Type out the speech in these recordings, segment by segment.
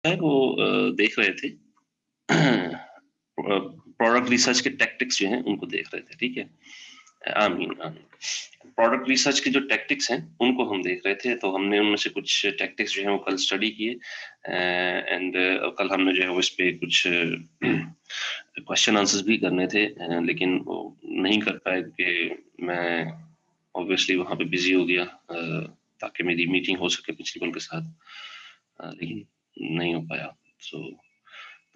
है वो देख रहे थे प्रोडक्ट रिसर्च के टैक्टिक्स जो हैं उनको देख रहे थे, ठीक है। आमीन आमीन। प्रोडक्ट रिसर्च के जो टैक्टिक्स हैं उनको हम देख रहे थे, तो हमने उनमें से कुछ टैक्टिक्स जो हैं वो कल स्टडी किए एंड कल हमने जो है वो इस पे कुछ क्वेश्चन आंसर्स भी करने थे, लेकिन वो नहीं कर पाए क्योंकि मैं ऑब्वियसली वहाँ पे बिजी हो गया, ताकि मेरी मीटिंग हो सके प्रिंसिपल के साथ, लेकिन नहीं हो पाया। सो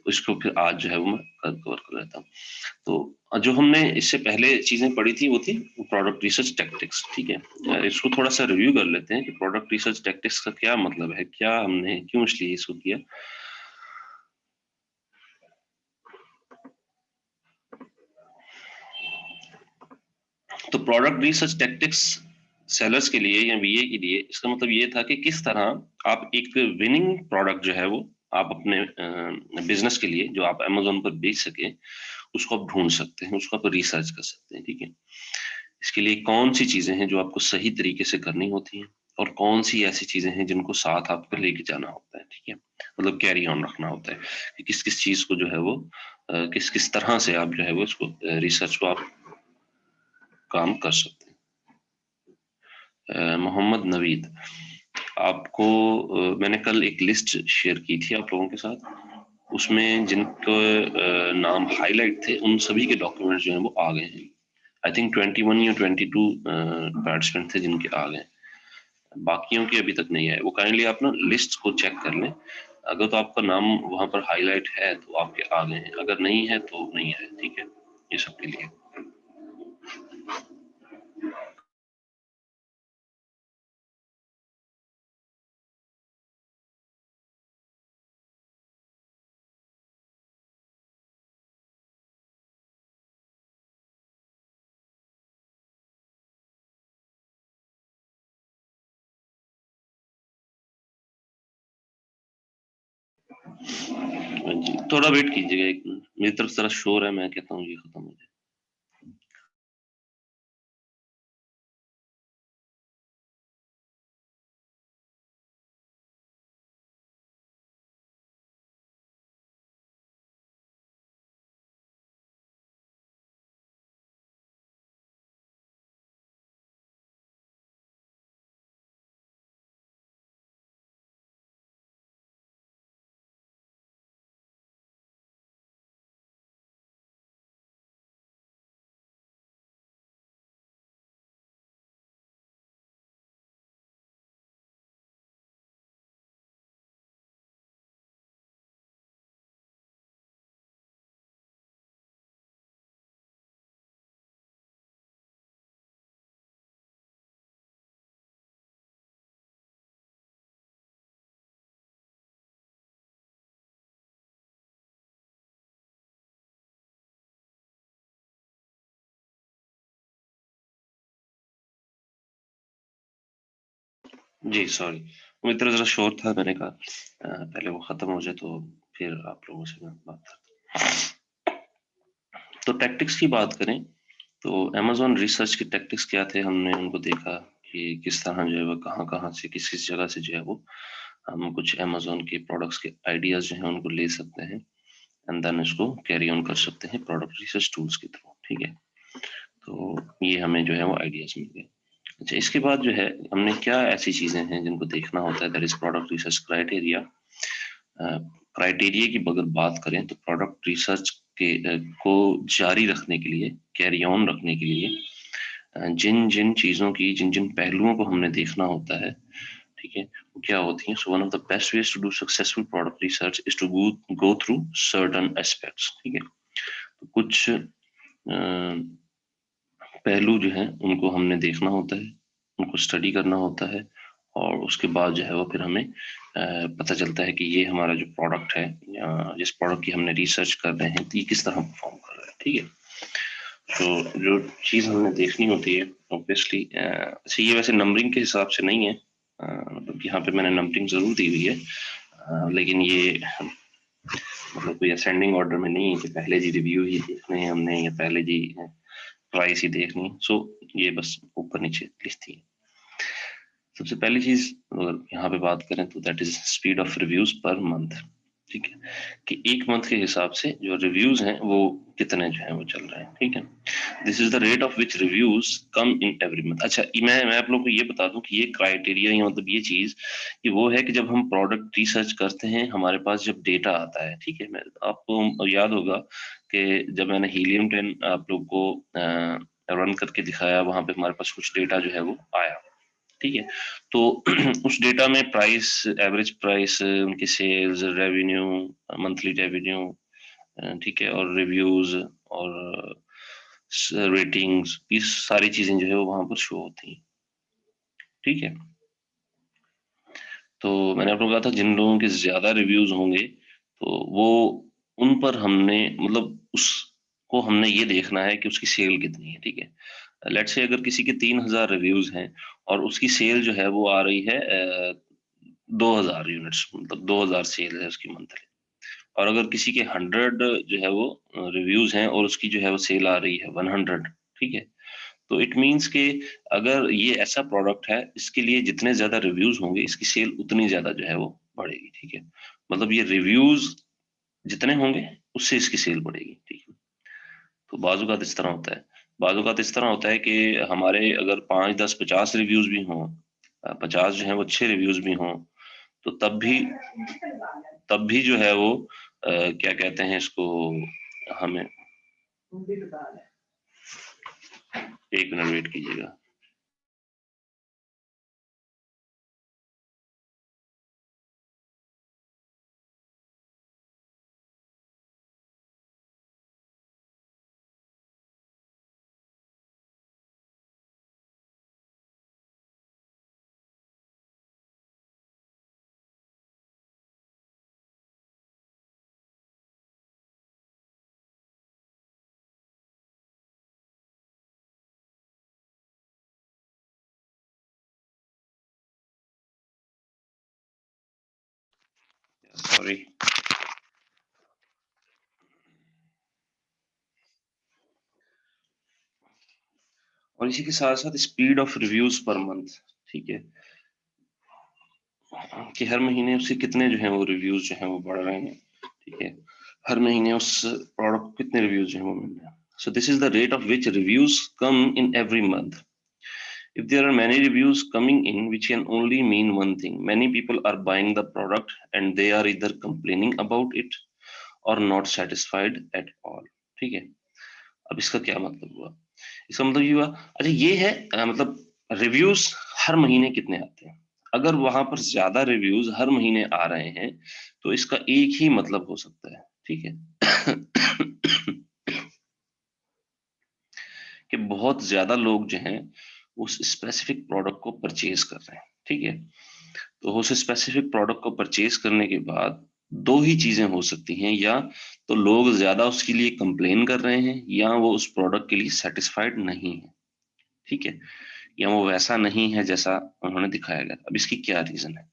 इसको फिर आज जो है वो मैं कवर कर लेता हूँ। तो जो हमने इससे पहले चीजें पढ़ी थी वो थी प्रोडक्ट रिसर्च टैक्टिक्स, ठीक है। इसको थोड़ा सा रिव्यू कर लेते हैं कि प्रोडक्ट रिसर्च टैक्टिक्स का क्या मतलब है, क्या हमने क्यों इसलिए इसको किया। तो प्रोडक्ट रिसर्च टैक्टिक्स सेलर्स के लिए या वीए के लिए इसका मतलब ये था कि किस तरह आप एक विनिंग प्रोडक्ट जो है वो आप अपने बिजनेस के लिए जो आप अमेजोन पर बेच सके उसको आप ढूंढ सकते हैं, उसको आप रिसर्च कर सकते हैं, ठीक है। इसके लिए कौन सी चीजें हैं जो आपको सही तरीके से करनी होती हैं और कौन सी ऐसी चीजें हैं जिनको साथ आपको लेके जाना होता है, ठीक है। मतलब कैरी ऑन रखना होता है कि किस किस चीज को जो है वो किस किस तरह से आप जो है वो इसको रिसर्च को आप काम कर सकते हैं। मोहम्मद नवीद, आपको मैंने कल एक लिस्ट शेयर की थी आप लोगों के साथ, उसमें जिनको नाम हाईलाइट थे उन सभी के डॉक्यूमेंट्स जो हैं वो आ गए हैं। आई थिंक 21 या 22 पार्टिसिपेंट थे जिनके आ गए, बाकियों के अभी तक नहीं आए। वो काइंडली आप ना लिस्ट को चेक कर लें, अगर तो आपका नाम वहां पर हाईलाइट है तो आपके आ गए हैं, अगर नहीं है तो नहीं है, ठीक है। ये सबके लिए जी, थोड़ा वेट कीजिएगा एक मिनट, मेरी तरफ से शोर है, मैं कहता हूँ ये खत्म हो जाए। जी सॉरी, मेरी तरफ जरा शोर था, मैंने कहा पहले वो खत्म हो जाए तो फिर आप लोगों से मैं बात करता हूँ। तो टैक्टिक्स की बात करें तो अमेजोन रिसर्च के टैक्टिक्स क्या थे, हमने उनको देखा कि किस तरह जो है वो कहाँ कहाँ से किस किस जगह से जो है वो हम कुछ अमेजोन के प्रोडक्ट्स के आइडियाज जो हैं उनको ले सकते हैं एंड देन इसको कैरी ऑन कर सकते हैं प्रोडक्ट रिसर्च टूल्स के थ्रू, ठीक है। तो ये हमें जो है वो आइडियाज मिल गए। अच्छा, इसके बाद जो है हमने क्या ऐसी चीजें हैं जिनको देखना होता है, that is product research criteria. Criteria की अगर बात करें तो प्रोडक्ट रिसर्च के को जारी रखने के लिए, कैरी ऑन रखने के लिए जिन जिन चीजों की जिन जिन पहलुओं को हमने देखना होता है, ठीक है, वो क्या होती हैं। So one of the best ways to do successful product research is to go through certain aspects, ठीक है। तो कुछ पहलू जो हैं उनको हमने देखना होता है, उनको स्टडी करना होता है, और उसके बाद जो है वो फिर हमें पता चलता है कि ये हमारा जो प्रोडक्ट है या जिस प्रोडक्ट की हमने रिसर्च कर रहे हैं तो ये किस तरह परफॉर्म कर रहा है, ठीक है। तो जो चीज़ हमने देखनी होती है ऑब्वियसली, अच्छा ये वैसे नंबरिंग के हिसाब से नहीं है, मतलब यहाँ पे मैंने नंबरिंग जरूर दी हुई है, लेकिन ये मतलब कोई असेंडिंग ऑर्डर में नहीं है कि पहले जी रिव्यू ही देखने हैं हमने या पहले जी प्राइस ही देखनी है। सो ये बस ऊपर नीचे लिखती है। सबसे पहली चीज अगर यहाँ पे बात करें तो that is speed of reviews per month. ठीक है, कि एक मंथ के हिसाब से जो रिव्यूज हैं वो कितने जो है वो चल रहे हैं। ठीक है, this is the rate of which reviews come in every month. अच्छा, मैं आप लोग को ये बता दूं कि ये क्राइटेरिया या मतलब ये चीज कि वो है कि जब हम प्रोडक्ट रिसर्च करते हैं हमारे पास जब डेटा आता है, ठीक है, मैं आपको याद होगा कि जब मैंने हीलियम 10 आप लोग को रन करके दिखाया, वहां पे हमारे पास कुछ डेटा जो है वो आया। ठीक है, तो उस डेटा में प्राइस, एवरेज प्राइस, उनकी सेल्स, रेवेन्यू, मंथली रेवेन्यू, ठीक है, और रिव्यूज और रेटिंग्स, ये सारी चीजें जो है वो वहां पर शो होती हैं। ठीक है, तो मैंने आपको कहा था जिन लोगों के ज्यादा रिव्यूज होंगे तो वो उन पर हमने मतलब उसको हमने ये देखना है कि उसकी सेल कितनी है। ठीक है, लेट्स से अगर किसी के 3000 रिव्यूज हैं और उसकी सेल जो है वो आ रही है 2000 यूनिट्स, मतलब 2000 सेल है उसकी मंथली, और अगर किसी के 100 जो है वो रिव्यूज हैं और उसकी जो है वो सेल आ रही है 100, ठीक है, तो इट मीन्स कि अगर ये ऐसा प्रोडक्ट है इसके लिए जितने ज्यादा रिव्यूज होंगे इसकी सेल उतनी ज्यादा जो है वो बढ़ेगी। ठीक है, मतलब ये रिव्यूज जितने होंगे उससे इसकी सेल बढ़ेगी। ठीक है, तो बाजूकात इस तरह होता है। बाजूकात इस तरह होता है कि हमारे अगर 5, 10, 50 रिव्यूज भी हों, 50 जो है वो अच्छे रिव्यूज भी हों, तो तब भी जो है वो क्या कहते हैं इसको, हमें 1 मिनट वेट कीजिएगा। सॉरी, और इसी के साथ साथ speed of reviews per month. ठीक है, कि हर महीने उससे कितने जो है वो रिव्यूज जो है वो बढ़ रहे हैं। ठीक है, हर महीने उस प्रोडक्ट को कितने रिव्यूज जो है वो मिल रहे हैं। So this is the rate of which reviews come in every month. If there are many reviews coming in, which can only mean one thing: many people are buying the product and they are either complaining about it or not satisfied at all। ठीक है, अब इसका क्या मतलब हुआ? इसका मतलब ये हुआ, अच्छा ये है मतलब रिव्यूज हर महीने कितने आते हैं। अगर वहां पर ज्यादा रिव्यूज हर महीने आ रहे हैं तो इसका एक ही मतलब हो सकता है। ठीक है, कि बहुत ज्यादा लोग जो हैं उस स्पेसिफिक प्रोडक्ट को परचेज कर रहे हैं। ठीक है, तो उस स्पेसिफिक प्रोडक्ट को परचेज करने के बाद दो ही चीजें हो सकती हैं: या तो लोग ज्यादा उसके लिए कंप्लेन कर रहे हैं, या वो उस प्रोडक्ट के लिए सेटिस्फाइड नहीं है। ठीक है, या वो वैसा नहीं है जैसा उन्होंने दिखाया गया। अब इसकी क्या रीजन है,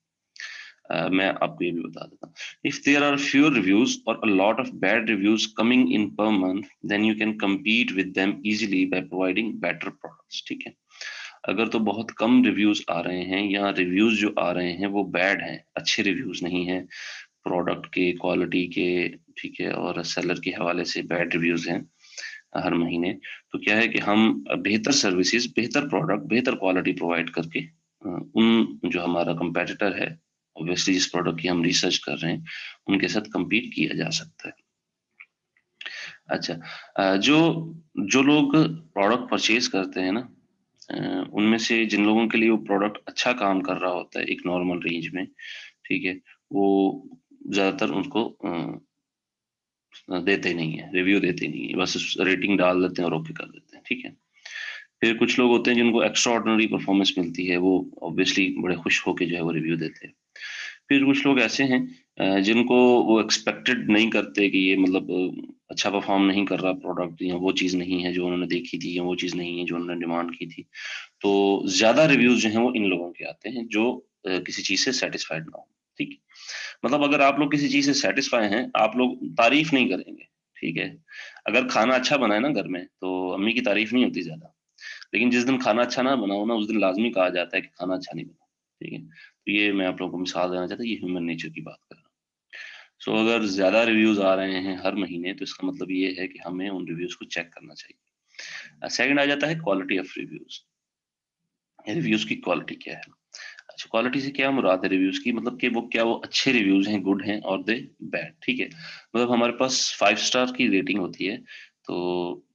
मैं आपको ये भी बता देता हूँ। If there are fewer reviews और a lot of bad reviews coming in per month, then you can compete with them easily by providing better products। ठीक है, अगर तो बहुत कम रिव्यूज आ रहे हैं या रिव्यूज जो आ रहे हैं वो बैड हैं, अच्छे रिव्यूज नहीं है प्रोडक्ट के, क्वालिटी के, ठीक है, और सेलर के हवाले से बैड रिव्यूज हैं हर महीने, तो क्या है कि हम बेहतर सर्विसेज, बेहतर प्रोडक्ट, बेहतर क्वालिटी प्रोवाइड करके उन जो हमारा कंपेटिटर है, ऑब्वियसली जिस प्रोडक्ट की हम रिसर्च कर रहे हैं, उनके साथ compete किया जा सकता है। अच्छा, जो जो लोग प्रोडक्ट परचेज करते हैं ना, उनमें से जिन लोगों के लिए वो प्रोडक्ट अच्छा काम कर रहा होता है एक नॉर्मल रेंज में, ठीक है, वो ज्यादातर उनको देते नहीं है, रिव्यू देते नहीं है, बस रेटिंग डाल देते हैं और ओके कर देते हैं। ठीक है, फिर कुछ लोग होते हैं जिनको एक्स्ट्रा ऑर्डिनरी परफॉर्मेंस मिलती है, वो ऑब्वियसली बड़े खुश होकर जो है वो रिव्यू देते हैं। फिर कुछ लोग ऐसे हैं जिनको वो एक्सपेक्टेड नहीं करते कि ये मतलब अच्छा परफॉर्म नहीं कर रहा प्रोडक्ट, या वो चीज़ नहीं है जो उन्होंने देखी थी, या वो चीज़ नहीं है जो उन्होंने डिमांड की थी। तो ज्यादा रिव्यूज जो हैं वो इन लोगों के आते हैं जो किसी चीज से सेटिस्फाइड ना हो। ठीक है, मतलब अगर आप लोग किसी चीज से सेटिस्फाई हैं, आप लोग तारीफ नहीं करेंगे। ठीक है, अगर खाना अच्छा बना है ना घर में तो अम्मी की तारीफ नहीं होती ज्यादा, लेकिन जिस दिन खाना अच्छा ना बनाओ ना, उस दिन लाजमी कहा जाता है कि खाना अच्छा नहीं बना। ठीक है, तो ये मैं आप लोगों को मिसाल देना चाहता हूँ, ये ह्यूमन नेचर की बात कर रहा हूँ। सो अगर ज्यादा रिव्यूज आ रहे हैं हर महीने तो इसका मतलब ये है कि हमें उन रिव्यूज को चेक करना चाहिए। सेकंड आ जाता है क्वालिटी ऑफ रिव्यूज। रिव्यूज की क्वालिटी क्या है? अच्छा, क्वालिटी से क्या मुराद है रिव्यूज की? मतलब कि वो क्या वो अच्छे रिव्यूज हैं, गुड हैं, और दे बैड, ठीक है। मतलब हमारे पास 5 स्टार की रेटिंग होती है, तो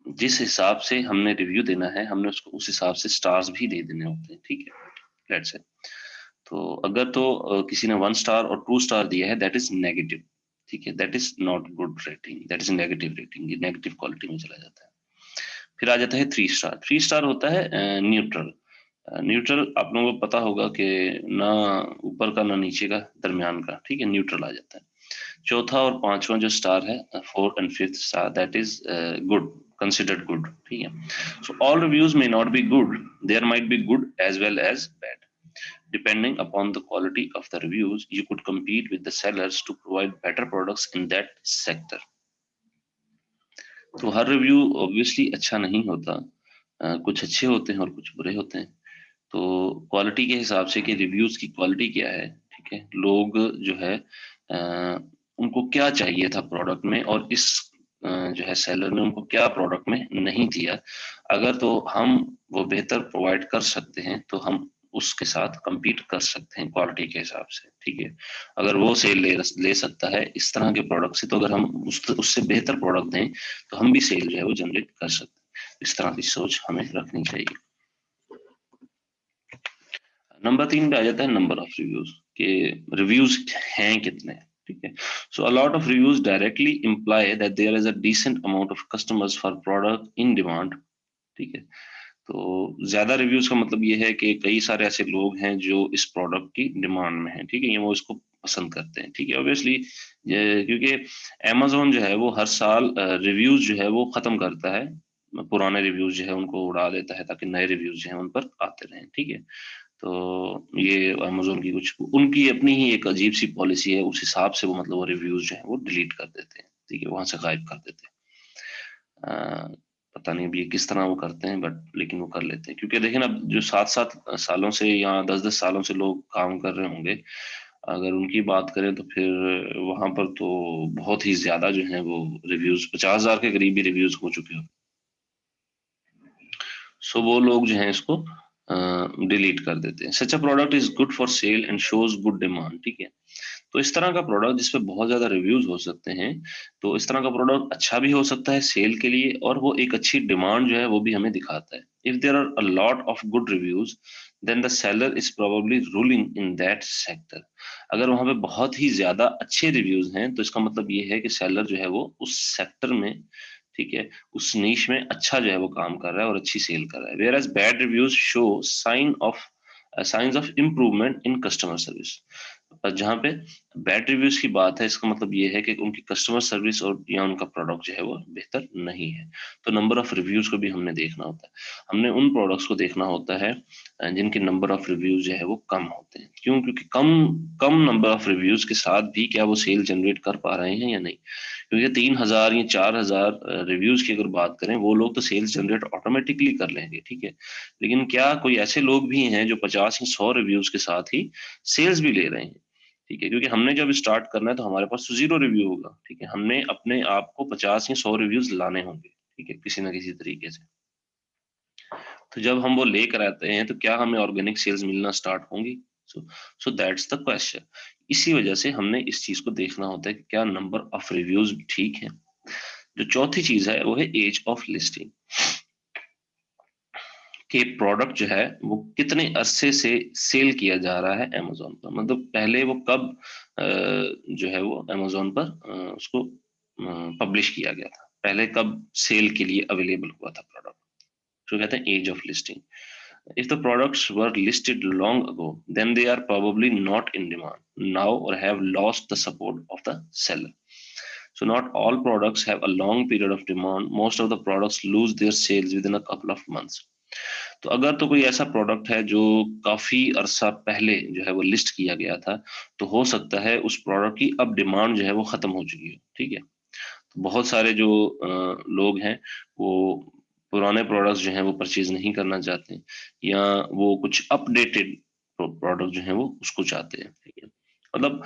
जिस हिसाब से हमने रिव्यू देना है हमने उसको उस हिसाब से स्टार्स भी दे देने होते हैं, ठीक है। लेट्स से तो अगर तो किसी ने 1 स्टार और 2 स्टार दिया है, दैट इज नेगेटिव, ठीक है, that is not good rating, that is negative rating, ये नेगेटिव क्वालिटी में चला जाता है। फिर आ जाता है 3 स्टार। 3 स्टार होता है न्यूट्रल। न्यूट्रल आप लोगों को पता होगा कि ना ऊपर का ना नीचे का, दरमियान का, ठीक है, न्यूट्रल आ जाता है। चौथा और पांचवा जो स्टार है, 4th and 5th star, that is good, considered good, ठीक है। So all reviews may not be good, there might be good as well as bad. Depending upon the quality of the reviews, you could compete with the sellers to provide better products in that sector. तो हर review obviously अच्छा नहीं होता, कुछ अच्छे होते हैं और कुछ बुरे होते हैं। तो क्वालिटी के हिसाब से कि रिव्यूज की क्वालिटी क्या है, ठीक है, लोग जो है उनको क्या चाहिए था प्रोडक्ट में, और इस जो है सेलर ने उनको क्या प्रोडक्ट में नहीं दिया। अगर तो हम वो बेहतर प्रोवाइड कर सकते हैं तो हम उसके साथ compete कर सकते हैं क्वालिटी के हिसाब से, ठीक है। अगर वो सेल ले सकता है इस तरह के प्रोडक्ट से, तो अगर हम उससे बेहतर प्रोडक्ट दें तो हम भी सेल जो है वो जनरेट कर सकते हैं। इस तरह की सोच हमें रखनी चाहिए। नंबर 3 पे आ जाता है नंबर ऑफ रिव्यूज, के रिव्यूज हैं कितने, ठीक है। So a lot of reviews directly imply that there is a decent amount of customers for product in demand, ठीक है। तो ज्यादा रिव्यूज का मतलब ये है कि कई सारे ऐसे लोग हैं जो इस प्रोडक्ट की डिमांड में हैं, ठीक है, ये वो इसको पसंद करते हैं, ठीक है। ऑब्वियसली क्योंकि amazon जो है वो हर साल रिव्यूज जो है वो खत्म करता है, पुराने रिव्यूज जो है उनको उड़ा देता है ताकि नए रिव्यूज जो है उन पर आते रहें, ठीक है। तो ये अमेजोन की कुछ उनकी अपनी ही एक अजीब सी पॉलिसी है, उस हिसाब से वो मतलब वो रिव्यूज जो है वो डिलीट कर देते हैं, ठीक है, वहां से गायब कर देते हैं। पता नहीं अब ये किस तरह वो करते हैं, बट लेकिन वो कर लेते हैं, क्योंकि देखिए ना, जो 7-7 सालों से या 10-10 सालों से लोग काम कर रहे होंगे, अगर उनकी बात करें तो फिर वहां पर तो बहुत ही ज्यादा जो है वो रिव्यूज 50,000 के करीब भी रिव्यूज हो चुके हो। सो वो लोग जो है इसको डिलीट कर देते हैं। Such a product is good for sale and shows good demand, ठीक है। तो इस तरह का प्रोडक्ट जिसपे बहुत ज्यादा रिव्यूज हो सकते हैं, तो इस तरह का प्रोडक्ट अच्छा भी हो सकता है सेल के लिए, और वो एक अच्छी डिमांड जो है वो भी हमें दिखाता है। If there are a lot of good reviews, then the seller is probably ruling in that sector. अगर वहां पे बहुत ही ज्यादा अच्छे रिव्यूज हैं तो इसका मतलब ये है कि सेलर जो है वो उस सेक्टर में, ठीक है, उस नीश में अच्छा जो है वो काम कर रहा है और अच्छी सेल कर रहा है। Whereas bad reviews show signs of improvement in customer service. पर जहाँ पे बैड रिव्यूज की बात है, इसका मतलब ये है कि उनकी कस्टमर सर्विस और या उनका प्रोडक्ट जो है वो बेहतर नहीं है। तो नंबर ऑफ रिव्यूज को भी हमने देखना होता है। हमने उन प्रोडक्ट्स को देखना होता है जिनके नंबर ऑफ रिव्यूज जो है वो कम होते हैं। क्यों? क्योंकि कम कम नंबर ऑफ रिव्यूज के साथ भी क्या वो सेल जनरेट कर पा रहे हैं या नहीं। क्योंकि 3,000 या 4,000 रिव्यूज की अगर बात करें, वो लोग तो सेल्स जनरेट ऑटोमेटिकली कर लेंगे, ठीक है। लेकिन क्या कोई ऐसे लोग भी हैं जो 50 या 100 रिव्यूज के साथ ही सेल्स भी ले रहे हैं, ठीक है। क्योंकि हमने जब स्टार्ट करना है तो हमारे पास 0 रिव्यू होगा, ठीक है। हमने अपने आप को 50 या 100 रिव्यूज लाने होंगे, ठीक है, किसी ना किसी तरीके से। तो जब हम वो लेकर आते हैं तो क्या हमें ऑर्गेनिक सेल्स मिलना स्टार्ट होंगी? सो सो दैट्स द क्वेश्चन। इसी वजह से हमने इस चीज को देखना होता है कि क्या नंबर ऑफ रिव्यूज ठीक है। जो चौथी चीज है वो है एज ऑफ लिस्टिंग, कि प्रोडक्ट जो है वो कितने अरसे से सेल किया जा रहा है अमेजोन पर। मतलब पहले वो कब जो है वो अमेजोन पर उसको पब्लिश किया गया था, पहले कब सेल के लिए अवेलेबल हुआ था प्रोडक्ट, जो कहते हैं age of listing. If the products were listed long ago, then they are probably not in demand now or have lost the support of the seller. So not all products have a long period of demand. Most of the products lose their sales within a couple of months. तो अगर तो कोई ऐसा product है जो काफी अरसा पहले जो है वो लिस्ट किया गया था, तो हो सकता है उस प्रोडक्ट की अब डिमांड जो है वो खत्म हो चुकी है, ठीक है। तो बहुत सारे जो लोग हैं वो पुराने प्रोडक्ट्स जो हैं वो परचेज नहीं करना चाहते, या वो कुछ अपडेटेड प्रोडक्ट जो है वो उसको चाहते हैं, ठीक है। मतलब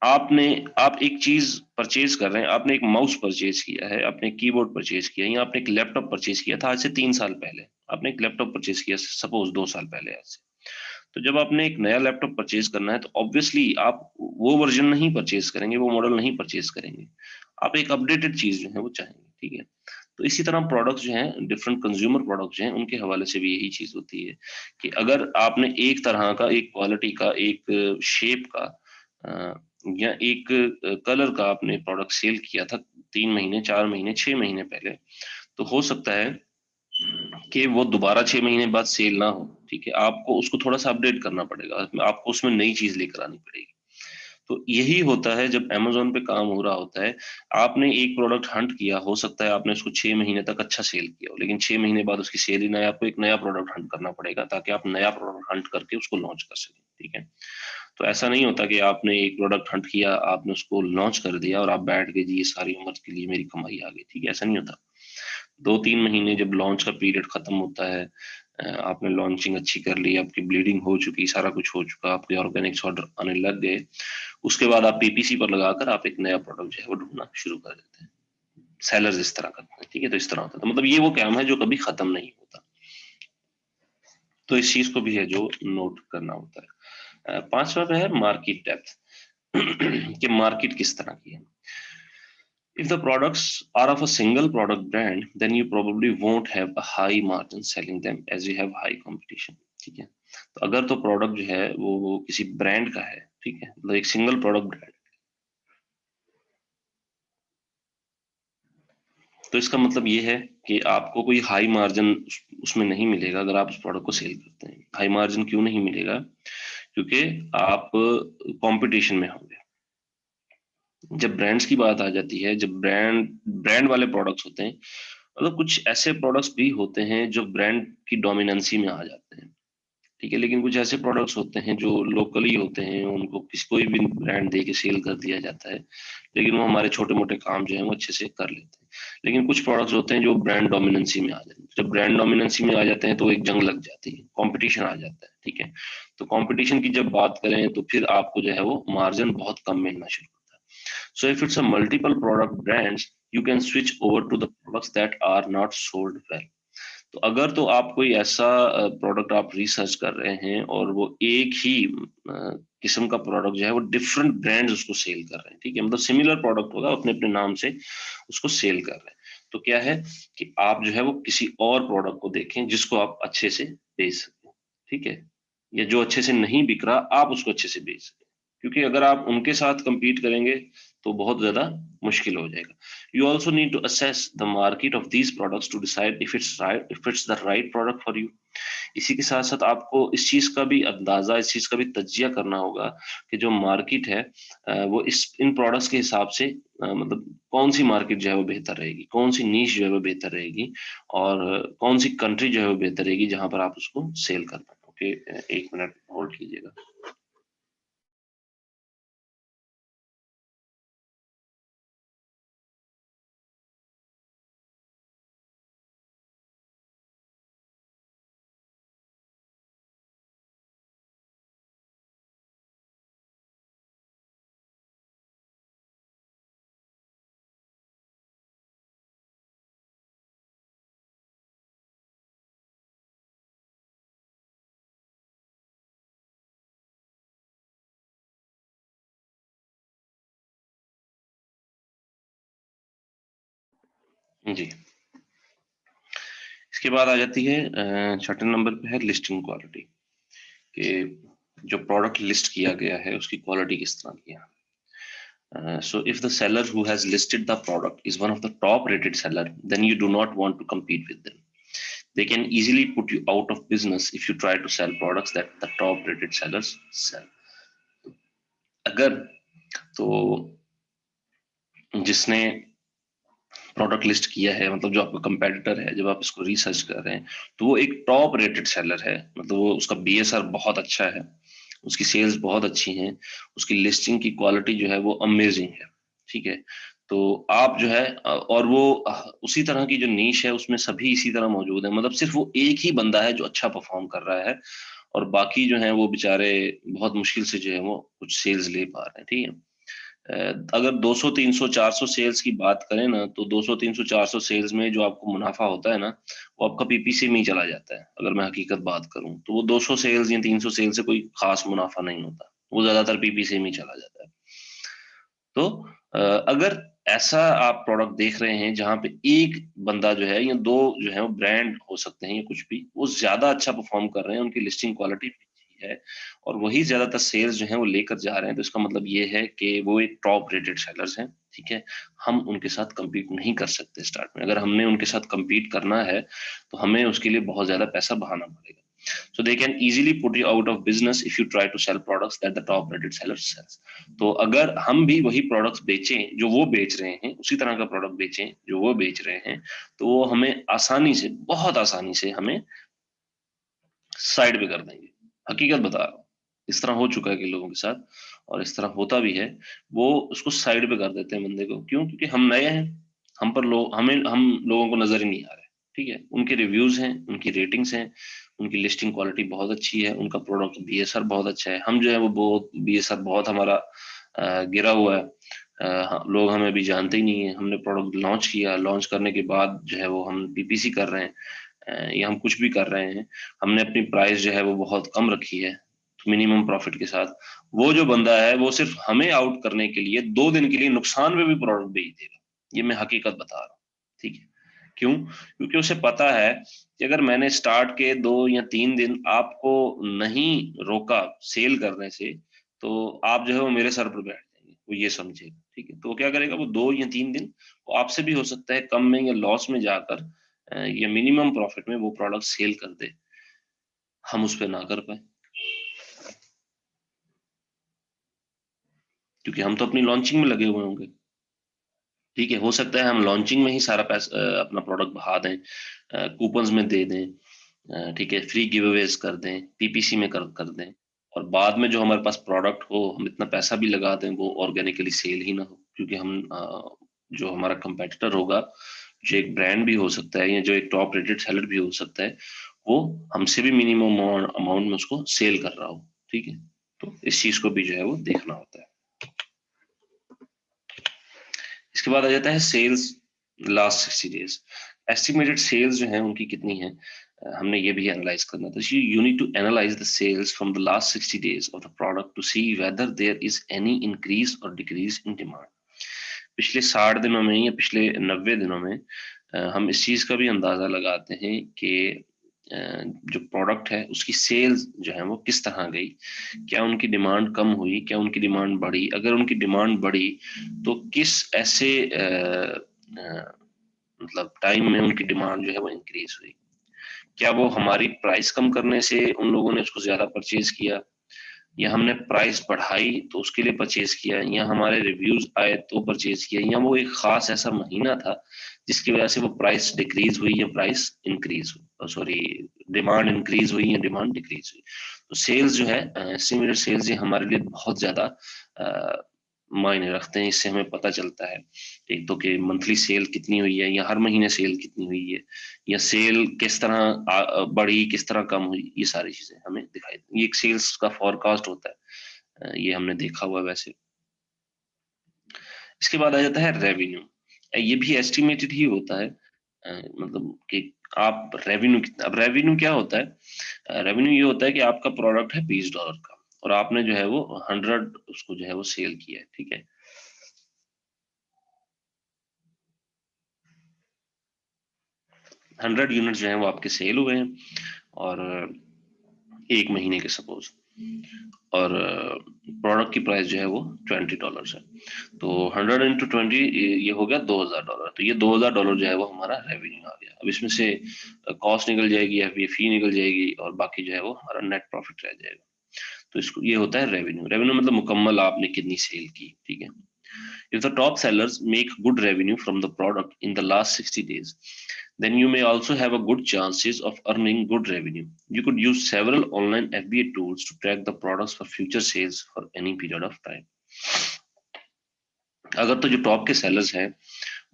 आप एक चीज परचेज कर रहे हैं, आपने एक माउस परचेज किया है, आपने एक कीबोर्ड परचेज किया है, या आपने एक लैपटॉप परचेज किया था आज से 3 साल पहले, आपने एक लैपटॉप परचेज किया सपोज 2 साल पहले आज से। तो जब आपने एक नया लैपटॉप परचेज करना है तो ऑब्वियसली आप वो वर्जन नहीं परचेज करेंगे, वो मॉडल नहीं परचेज करेंगे, आप एक अपडेटेड चीज जो है वो चाहेंगे, ठीक है। तो इसी तरह प्रोडक्ट्स जो हैं, डिफरेंट कंज्यूमर प्रोडक्ट्स जो हैं, उनके हवाले से भी यही चीज होती है कि अगर आपने एक तरह का, एक क्वालिटी का, एक शेप का या एक कलर का आपने प्रोडक्ट सेल किया था 3 महीने, 4 महीने, 6 महीने पहले, तो हो सकता है कि वो दोबारा 6 महीने बाद सेल ना हो, ठीक है। आपको उसको थोड़ा सा अपडेट करना पड़ेगा, आपको उसमें नई चीज लेकर आनी पड़ेगी। तो यही होता है जब अमेजोन पे काम हो रहा होता है। आपने एक प्रोडक्ट हंट किया, हो सकता है आपने उसको 6 महीने तक अच्छा सेल किया हो, लेकिन 6 महीने बाद उसकी सेल ही ना आए, आपको एक नया प्रोडक्ट हंट करना पड़ेगा ताकि आप नया प्रोडक्ट हंट करके उसको लॉन्च कर सकें, ठीक है। तो ऐसा नहीं होता कि आपने एक प्रोडक्ट हंट किया, आपने उसको लॉन्च कर दिया और आप बैठ गए जी ये सारी उम्र के लिए मेरी कमाई आ गई, ठीक है, ऐसा नहीं होता। 2-3 महीने जब लॉन्च का पीरियड खत्म होता है, आपने लॉन्चिंग अच्छी कर ली, आपकी ब्लीडिंग हो चुकी, सारा कुछ हो चुका, आपके ऑर्गेनिक्स ऑर्डर आने लग गए, उसके बाद आप पीपीसी पर लगाकर आप एक नया प्रोडक्ट जो है वो ढूंढना शुरू कर देते हैं। सेलर्स इस तरह करते हैं, ठीक है। तो इस तरह होता है, तो मतलब ये वो काम है जो कभी खत्म नहीं होता। तो इस चीज को भी है जो नोट करना होता है। पांचवा पे है मार्केट डेप्थ कि मार्केट किस तरह की है। If the products are of a single product brand, then you probably won't have a high margin selling them as you have high competition, ठीक है। तो अगर तो प्रोडक्ट जो है वो किसी ब्रांड का है, ठीक है, मतलब एक सिंगल प्रोडक्ट ब्रांड, तो इसका मतलब ये है कि आपको कोई हाई मार्जिन उसमें नहीं मिलेगा अगर आप उस प्रोडक्ट को सेल करते हैं। हाई मार्जिन क्यों नहीं मिलेगा? क्योंकि आप कंपटीशन में होंगे। जब ब्रांड्स की बात आ जाती है, जब ब्रांड ब्रांड वाले प्रोडक्ट्स होते हैं, मतलब कुछ ऐसे प्रोडक्ट्स भी होते हैं जो ब्रांड की डोमिनेंसी में आ जाते हैं, ठीक है। लेकिन कुछ ऐसे प्रोडक्ट्स होते हैं जो लोकली होते हैं, उनको किसी कोई भी ब्रांड दे के सेल कर दिया जाता है, लेकिन वो हमारे छोटे मोटे काम जो है वो अच्छे से कर लेते हैं। लेकिन कुछ प्रोडक्ट्स होते हैं जो ब्रांड डोमिनेंसी में आ जाते हैं। जब ब्रांड डोमिनेंसी में आ जाते हैं तो एक जंग लग जाती है, कंपटीशन आ जाता है, ठीक है। तो कंपटीशन की जब बात करें तो फिर आपको जो है वो मार्जिन बहुत कम मिलना शुरू होता है। So if it's a multiple product brands, you can switch over to the products that are not sold well. तो अगर तो आप कोई ऐसा प्रोडक्ट आप रिसर्च कर रहे हैं और वो एक ही किस्म का प्रोडक्ट जो है वो डिफरेंट ब्रांड्स उसको सेल कर रहे हैं, ठीक है, मतलब सिमिलर प्रोडक्ट होगा, अपने अपने नाम से उसको सेल कर रहे हैं, तो क्या है कि आप जो है वो किसी और प्रोडक्ट को देखें जिसको आप अच्छे से बेच सकें, ठीक है, या जो अच्छे से नहीं बिक रहा आप उसको अच्छे से बेच सकें। क्योंकि अगर आप उनके साथ compete करेंगे तो बहुत ज्यादा मुश्किल हो जाएगा। You also need to assess the market of these products to decide if it's the right product for you. इसी के साथ साथ आपको इस चीज का भी अंदाजा, इस चीज का भी तज्जिया करना होगा कि जो मार्केट है वो इस इन प्रोडक्ट्स के हिसाब से मतलब कौन सी मार्केट जो है वो बेहतर रहेगी, कौन सी नीश जो है वो बेहतर रहेगी, और कौन सी कंट्री जो है वो बेहतर रहेगी जहां पर आप उसको सेल कर पाए। ओके, 1 मिनट होल्ड कीजिएगा। जी, इसके बाद आ जाती है छठे नंबर पे है लिस्टिंग क्वालिटी, कि जो प्रोडक्ट लिस्ट किया गया है उसकी क्वालिटी किस तरह की है। So if the seller who has listed the product is one of the top rated seller, then you do not want to compete with them. They can easily put you out of business if you try to sell products that the top rated sellers sell. अगर तो जिसने product list किया है, मतलब जो आपका competitor है, जब आप इसको रिसर्च कर रहे हैं तो वो एक टॉप रेटेड सेलर है, मतलब वो उसका बीएसआर बहुत अच्छा है, उसकी सेल्स बहुत अच्छी हैं, उसकी लिस्टिंग की क्वालिटी जो है वो अमेजिंग है, ठीक है। तो आप जो है और वो उसी तरह की जो नीश है उसमें सभी इसी तरह मौजूद है, मतलब सिर्फ वो एक ही बंदा है जो अच्छा परफॉर्म कर रहा है, और बाकी जो है वो बेचारे बहुत मुश्किल से जो है वो कुछ सेल्स ले पा रहे हैं, ठीक है। अगर 200, 300, 400 सेल्स की बात करें ना, तो 200, 300, 400 सेल्स में जो आपको मुनाफा होता है ना, वो आपका पीपीसी में ही चला जाता है। अगर मैं हकीकत बात करूं तो वो 200 सेल्स या 300 सेल्स से कोई खास मुनाफा नहीं होता, वो ज्यादातर पीपीसी में ही चला जाता है। तो अगर ऐसा आप प्रोडक्ट देख रहे हैं जहां पे एक बंदा जो है या दो जो है वो ब्रांड हो सकते हैं या कुछ भी, वो ज्यादा अच्छा परफॉर्म कर रहे हैं, उनकी लिस्टिंग क्वालिटी अच्छी है और वही ज्यादातर सेल्स जो है वो लेकर जा रहे हैं, तो इसका मतलब ये है कि वो एक टॉप रेटेड सेलर्स हैं। ठीक है, हम उनके साथ compete नहीं कर सकते स्टार्ट में। अगर हमने उनके साथ compete करना है तो हमें उसके लिए बहुत ज्यादा पैसा बहाना पड़ेगा। So they can easily put you out of business if you try to sell products that the top rated seller sells. तो अगर हम भी वही प्रोडक्ट्स बेचें जो वो बेच रहे हैं, उसी तरह का प्रोडक्ट बेचें जो वो बेच रहे हैं, तो वो हमें आसानी से, बहुत आसानी से हमें साइड पे कर देंगे। हकीकत बता रहा हूँ, इस तरह हो चुका है कि लोगों के साथ, और इस तरह होता भी है। वो उसको साइड पे कर देते हैं बंदे को, क्यों? क्योंकि हम नए हैं, हम पर लोग, हम लोगों को नजर ही नहीं आ रहे। ठीक है, उनके रिव्यूज हैं, उनकी रेटिंग्स हैं, उनकी लिस्टिंग क्वालिटी बहुत अच्छी है, उनका प्रोडक्ट बीएसआर बहुत अच्छा है। हम जो है वो बहुत बीएसआर बहुत हमारा गिरा हुआ है। लोग हमें अभी जानते ही नहीं है। हमने प्रोडक्ट लॉन्च किया, लॉन्च करने के बाद जो है वो हम पीपीसी कर रहे हैं, या हम कुछ भी कर रहे हैं, हमने अपनी प्राइस जो है वो बहुत कम रखी है मिनिमम प्रॉफिट के साथ। वो जो बंदा है वो सिर्फ हमें आउट करने के लिए 2 दिन के लिए नुकसान में भी प्रोडक्ट बेच देगा। ये मैं हकीकत बता रहा हूँ। ठीक है, क्यों? क्योंकि उसे पता है कि अगर मैंने स्टार्ट के 2 या 3 दिन आपको नहीं रोका सेल करने से, तो आप जो है वो मेरे सर पर बैठ जाएंगे, वो ये समझेगा। ठीक है, तो वो क्या करेगा, वो 2 या 3 दिन वो आपसे भी हो सकता है कम में या लॉस में जाकर या मिनिमम प्रॉफिट में वो प्रोडक्ट सेल कर दे, हम उस पर ना कर पाए, क्योंकि हम तो अपनी लॉन्चिंग में लगे हुए होंगे। ठीक है, हो सकता है हम लॉन्चिंग में ही सारा पैसा अपना प्रोडक्ट बहा दें, कूपन्स में दे दें, ठीक है, फ्री गिव अवेज कर दें, पीपीसी में कर दें, और बाद में जो हमारे पास प्रोडक्ट हो, हम इतना पैसा भी लगा दें, वो ऑर्गेनिकली सेल ही ना हो, क्योंकि हम जो हमारा कंपेटिटर होगा, जो एक ब्रांड भी हो सकता है या जो एक टॉप रेटेड सेलर भी हो सकता है, वो हमसे भी मिनिमम अमाउंट में उसको सेल कर रहा हो। ठीक है, तो इस चीज को भी जो है वो देखना होता है। इसके बाद आ जाता है sales last 60 days. Estimated sales जो है उनकी कितनी है, हमने ये भी एनालाइज करना था। You need to analyse the sales from the last 60 days of the product to see whether there is any increase और डिक्रीज इन डिमांड। पिछले 60 दिनों में या पिछले 90 दिनों में हम इस चीज का भी अंदाजा लगाते हैं कि जो प्रोडक्ट है उसकी सेल्स जो है वो किस तरह गई, क्या उनकी डिमांड कम हुई, क्या उनकी डिमांड बढ़ी। अगर उनकी डिमांड बढ़ी तो किस ऐसे मतलब टाइम में उनकी डिमांड जो है वो इंक्रीज हुई। क्या वो हमारी प्राइस कम करने से उन लोगों ने उसको ज्यादा परचेज किया, या हमने प्राइस बढ़ाई तो उसके लिए परचेज किया, या हमारे रिव्यूज आए तो परचेज किया, या वो एक खास ऐसा महीना था जिसकी वजह से वो प्राइस डिक्रीज हुई या प्राइस इंक्रीज हुई, सॉरी, डिमांड इंक्रीज हुई या डिमांड डिक्रीज हुई। तो सेल्स जो है, एस्टिमेटेड सेल्स, ये हमारे लिए बहुत ज्यादा मायने रखते हैं। इससे हमें पता चलता है एक तो कि मंथली सेल कितनी हुई है, या हर महीने सेल कितनी हुई है, या सेल किस तरह बढ़ी, किस तरह कम हुई, ये सारी चीजें हमें दिखाई देती। ये एक सेल्स का फॉरकास्ट होता है, ये हमने देखा हुआ है वैसे। इसके बाद आ जाता है रेवेन्यू। ये भी एस्टिमेटेड ही होता है, मतलब कि आप रेवेन्यू कितना। अब रेवेन्यू क्या होता है, रेवेन्यू ये होता है कि आपका प्रोडक्ट है $20 का, और आपने जो है वो 100 उसको जो है वो सेल किया है। ठीक है, 100 यूनिट जो है वो आपके सेल हुए हैं, और 1 महीने के सपोज, और प्रोडक्ट की प्राइस जो है वो $20 है। तो 100 × 20 ये हो गया $2000। तो ये $2000 जो है वो हमारा रेवेन्यू आ गया। अब इसमें से कॉस्ट निकल जाएगी, एफबी फी निकल जाएगी, और बाकी जो है वो हमारा नेट प्रॉफिट रह जाएगा। तो इसको ये होता है रेवेन्यू। रेवेन्यू मतलब मुकम्मल आपने कितनी सेल की। ठीक है, if the top sellers make good revenue from the product in the last 60 days, then you may also have a good chances of earning good revenue. You could use several online FBA tools to track the products for future sales for any period of time. अगर तो जो top के sellers हैं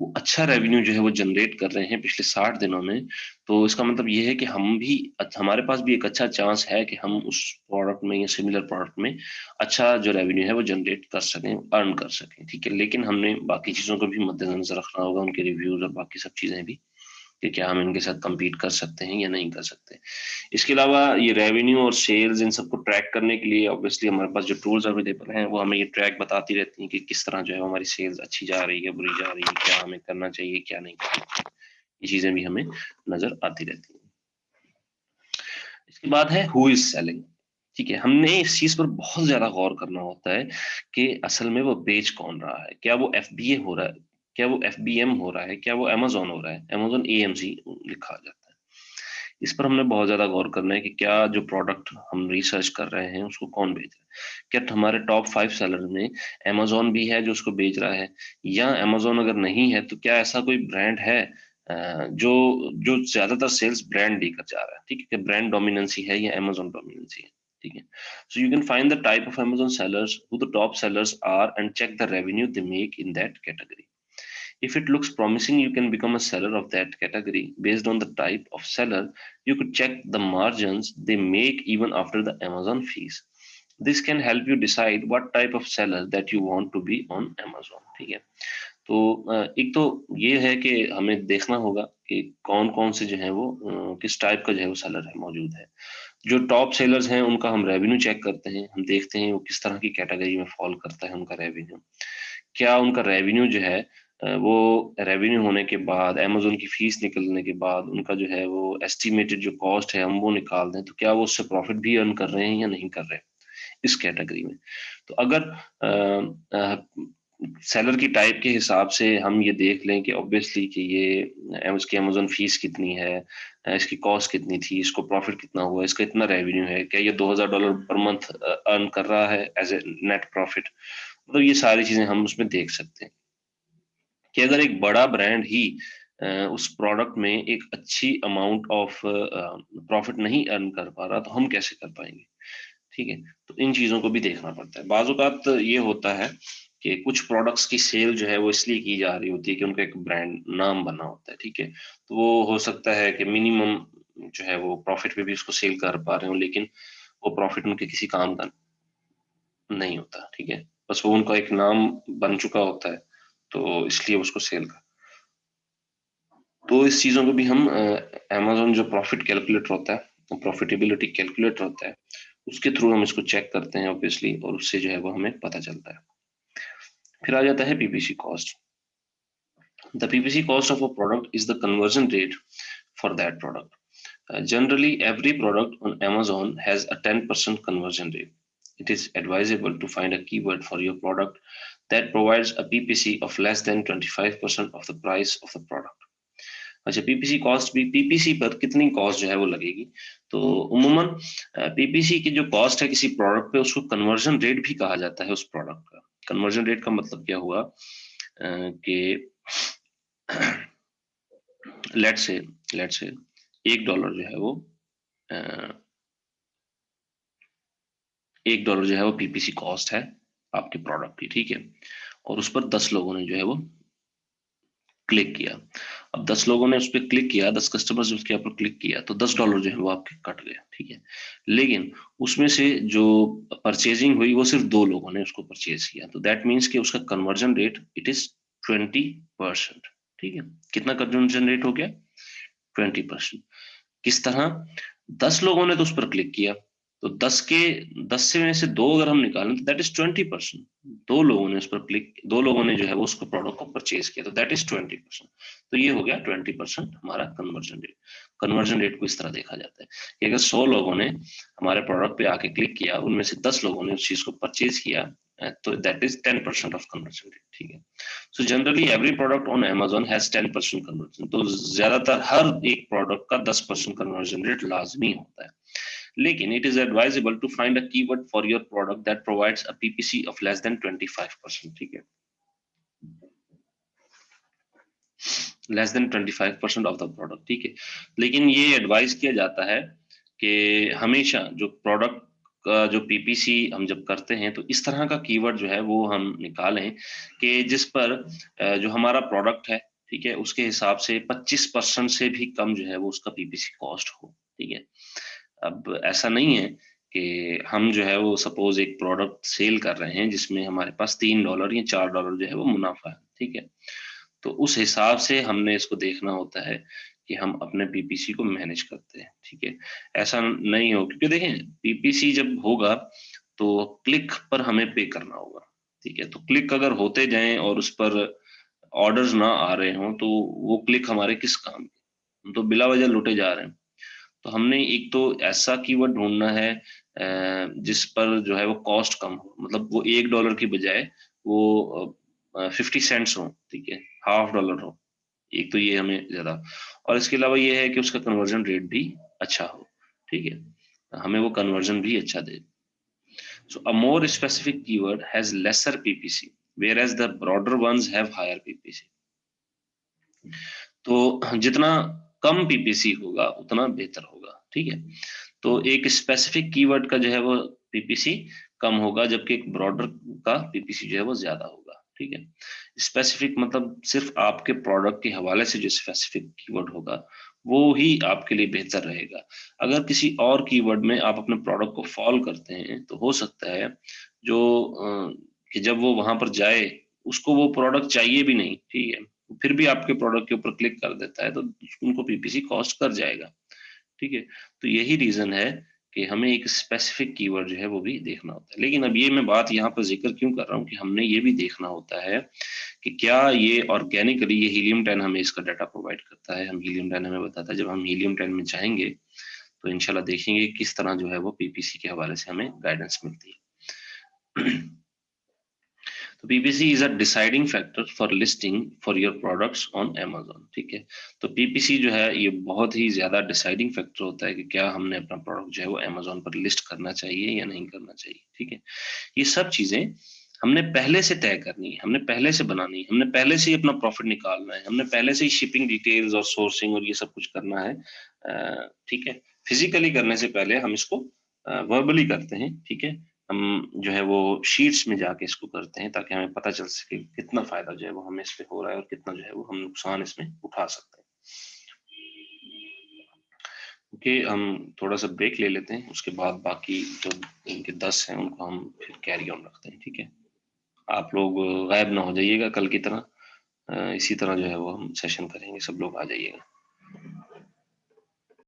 वो अच्छा revenue जो है वो जनरेट कर रहे हैं पिछले 60 दिनों में, तो इसका मतलब ये है कि हम भी, हमारे पास भी एक अच्छा चांस है कि हम उस प्रोडक्ट में या सिमिलर प्रोडक्ट में अच्छा जो रेवेन्यू है वो जनरेट कर सकें, अर्न कर सकें, ठीक है। लेकिन हमने बाकी चीजों को भी मद्देनजर रखना होगा, उनके रिव्यूज और बाकी सब चीजें भी, कि क्या हम इनके साथ compete कर सकते हैं या नहीं कर सकते। इसके अलावा ये रेवेन्यू और सेल्स इन सबको ट्रैक करने के लिए ऑब्वियसली हमारे पास जो टूल्स अवेलेबल हैं वो हमें ये ट्रैक बताती रहती हैं कि किस तरह जो है हमारी सेल्स अच्छी जा रही है, बुरी जा रही है, क्या हमें करना चाहिए, क्या नहीं करना चाहिए, ये चीजें भी हमें नजर आती रहती हैं। इसके बाद है हु इज सेलिंग। ठीक है, हमने इस चीज पर बहुत ज्यादा गौर करना होता है कि असल में वो बेच कौन रहा है। क्या वो FBA हो रहा है, क्या वो FBM हो रहा है, क्या वो Amazon हो रहा है, Amazon AMC लिखा जाता है। इस पर हमने बहुत ज्यादा गौर करना है कि क्या जो प्रोडक्ट हम रिसर्च कर रहे हैं उसको कौन बेच रहा है। क्या हमारे टॉप 5 सेलर में Amazon भी है जो उसको बेच रहा है, या Amazon अगर नहीं है तो क्या ऐसा कोई ब्रांड है जो जो ज्यादातर सेल्स ब्रांड लेकर जा रहा है, ठीक है, ब्रांड डोमिनेंसी है या Amazon डोमिनेंसी है, ठीक है। So you can find the type of Amazon sellers, who the top sellers are, and check the revenue they make in that category. If it looks promising, you can become a seller of that category. Based on the type of seller, you could check the margins they make even after the Amazon fees. This can help you decide what type of seller that you want to be on Amazon. ठीक है। तो एक तो ये है कि हमें देखना होगा कि कौन कौन से जो है वो किस टाइप का जो है वो सेलर है मौजूद है। जो टॉप सेलर्स हैं उनका हम रेवेन्यू चेक करते हैं, हम देखते हैं वो किस तरह की कैटेगरी में फॉल करता है उनका रेवेन्यू। क्या उनका रेवेन्यू जो है वो रेवेन्यू होने के बाद, अमेजोन की फीस निकलने के बाद उनका जो है वो एस्टिमेटेड जो कॉस्ट है हम वो निकाल दें, तो क्या वो उससे प्रॉफिट भी अर्न कर रहे हैं या नहीं कर रहे हैं इस कैटेगरी में। तो अगर सेलर की टाइप के हिसाब से हम ये देख लें कि ऑब्वियसली कि ये उसकी अमेजोन फीस कितनी है, इसकी कॉस्ट कितनी थी, इसको प्रॉफिट कितना हुआ, इसका इतना रेवेन्यू है, क्या ये $2000 पर मंथ अर्न कर रहा है एज ए नेट प्रॉफिट, मतलब ये सारी चीजें हम उसमें देख सकते हैं। कि अगर एक बड़ा ब्रांड ही उस प्रोडक्ट में एक अच्छी अमाउंट ऑफ प्रॉफिट नहीं अर्न कर पा रहा तो हम कैसे कर पाएंगे, ठीक है। तो इन चीजों को भी देखना पड़ता है। बाज़ औक़ात ये होता है कि कुछ प्रोडक्ट्स की सेल जो है वो इसलिए की जा रही होती है कि उनका एक ब्रांड नाम बना होता है, ठीक है। तो वो हो सकता है कि मिनिमम जो है वो प्रॉफिट पे भी उसको सेल कर पा रहे हो, लेकिन वो प्रॉफिट उनके किसी काम का नहीं होता, ठीक है। बस वो उनका एक नाम बन चुका होता है, तो इसलिए उसको सेल कर। तो इस चीजों को भी हम अमेजोन जो प्रॉफिट कैलकुलेटर होता है, प्रॉफिटेबिलिटी कैलकुलेटर होता है, उसके थ्रू हम इसको चेक करते हैं ऑब्वियसली, और उससे जो है वो हमें पता चलता है। फिर आ जाता है PPC cost. The PPC cost of a product is the conversion rate for that product. Generally, every product on Amazon has a 10% conversion rate. It is advisable to find a keyword for your product that provides a PPC of less than 25% of the price of the product. अच्छा, PPC cost भी, PPC पर कितनी cost जो है वो लगेगी, तो उमूमन PPC की जो कॉस्ट है किसी प्रोडक्ट पे उसको कन्वर्जन रेट भी कहा जाता है उस प्रोडक्ट का। कन्वर्जन रेट का मतलब क्या हुआ कि लेट्स से $1 जो है वो $1 जो है वो PPC कॉस्ट है आपके प्रोडक्ट की, ठीक है। और उस पर 10 लोगों ने जो है वो क्लिक किया। अब 10 लोगों ने उस पर क्लिक किया, 10 कस्टमर्स उसके ऊपर क्लिक किया, तो $10 जो है वो आपके कट गया, ठीक है। लेकिन उसमें से जो परचेजिंग हुई वो सिर्फ 2 लोगों ने उसको परचेज किया, तो दैट मीन्स कि उसका कन्वर्जन रेट इट इज 20%, ठीक है। कितना कन्वर्जन रेट हो गया? 20%। किस तरह? 10 लोगों ने तो उस पर क्लिक किया, तो 10 से में से 2 अगर हम निकालें तो दैट इज 20%। 2 लोगों ने उस पर क्लिक, 2 लोगों ने जो है वो उसको प्रोडक्ट को परचेज किया, तो दैट इज 20%। तो ये हो गया 20% हमारा कन्वर्जन रेट। कन्वर्जन रेट को इस तरह देखा जाता है कि अगर 100 लोगों ने हमारे प्रोडक्ट पे आके क्लिक किया, उनमें से 10 लोगों ने उस चीज को परचेज किया, तो that is 10% of conversion rate, ठीक है। So generally every product on Amazon has 10% conversion, तो ज्यादातर हर एक प्रोडक्ट का 10% कन्वर्जन रेट लाजमी होता है। लेकिन it is advisable to find a keyword for your product that provides a PPC of less than 25%, ठीक है, less than 25% of the product, ठीक है। लेकिन ये एडवाइस किया जाता है कि हमेशा जो प्रोडक्ट का जो पीपीसी हम जब करते हैं तो इस तरह का कीवर्ड जो है वो हम निकालें कि जिस पर जो हमारा प्रोडक्ट है, ठीक है, उसके हिसाब से 25% से भी कम जो है वो उसका पीपीसी कॉस्ट हो, ठीक है। अब ऐसा नहीं है कि हम जो है वो सपोज एक प्रोडक्ट सेल कर रहे हैं जिसमें हमारे पास $3 या $4 जो है वो मुनाफा है, ठीक है। तो उस हिसाब से हमने इसको देखना होता है कि हम अपने पीपीसी को मैनेज करते हैं, ठीक है। ऐसा नहीं हो, क्योंकि देखें पीपीसी जब होगा तो क्लिक पर हमें पे करना होगा, ठीक है। तो क्लिक अगर होते जाएं और उस पर ऑर्डर्स ना आ रहे हों तो वो क्लिक हमारे किस काम के, हम तो बिला वजह लुटे जा रहे हैं। तो हमने एक तो ऐसा कीवर्ड ढूंढना है जिस पर जो है वो कॉस्ट कम हो, मतलब वो $1 की बजाय वो 50 सेंट्स हो, ठीक है, $0.5 हो। एक तो ये हमें ज्यादा, और इसके अलावा ये है कि उसका कन्वर्जन रेट भी अच्छा हो, ठीक है, हमें वो कन्वर्जन भी अच्छा दे। So a more specific keyword has lesser PPC whereas the broader ones have higher PPC। तो जितना कम पीपीसी होगा उतना बेहतर होगा, ठीक है। तो एक स्पेसिफिक कीवर्ड का जो है वो पीपीसी कम होगा, जबकि एक ब्रॉडर का पीपीसी जो है वो ज्यादा होगा, ठीक है। स्पेसिफिक मतलब सिर्फ आपके प्रोडक्ट के हवाले से जो स्पेसिफिक कीवर्ड होगा वो ही आपके लिए बेहतर रहेगा। अगर किसी और कीवर्ड में आप अपने प्रोडक्ट को फॉल करते हैं तो हो सकता है जो कि जब वो वहां पर जाए उसको वो प्रोडक्ट चाहिए भी नहीं, ठीक है, फिर भी आपके प्रोडक्ट के ऊपर क्लिक कर देता है तो उनको पीपीसी कॉस्ट कर जाएगा, ठीक है। तो यही रीजन है कि हमें एक स्पेसिफिक कीवर्ड जो है वो भी देखना होता है। लेकिन अब ये मैं बात यहाँ पर जिक्र क्यों कर रहा हूँ कि हमने ये भी देखना होता है कि क्या ये ऑर्गेनिकली, ये हीलियम 10 हमें इसका डाटा प्रोवाइड करता है, हम हीलियम 10 हमें बताता है। जब हम हीलियम 10 में जाएंगे तो इंशाल्लाह देखेंगे किस तरह जो है वो पीपीसी के हवाले से हमें गाइडेंस मिलती है। तो PPC is a deciding factor for listing for your products on Amazon, ठीक है। तो पीपीसी जो है ये बहुत ही ज्यादा डिसाइडिंग फैक्टर होता है कि क्या हमने अपना प्रोडक्ट जो है वो Amazon पर लिस्ट करना चाहिए या नहीं करना चाहिए, ठीक है। ये सब चीजें हमने पहले से तय करनी है, हमने पहले से बनानी है, हमने पहले से ही अपना प्रॉफिट निकालना है, हमने पहले से ही शिपिंग डिटेल्स और सोर्सिंग और ये सब कुछ करना है, ठीक है। फिजिकली करने से पहले हम इसको वर्बली करते हैं, ठीक है। हम जो है वो शीट्स में जाके इसको करते हैं ताकि हमें पता चल सके कितना फायदा जो है वो हमें इसमें हो रहा है और कितना जो है वो हम नुकसान इसमें उठा सकते हैं। ओके, हम थोड़ा सा ब्रेक ले लेते हैं, उसके बाद बाकी जो इनके 10 हैं उनको हम फिर कैरी ऑन रखते हैं, ठीक है। आप लोग गायब ना हो जाइएगा कल की तरह, इसी तरह जो है वो हम सेशन करेंगे, सब लोग आ जाइएगा।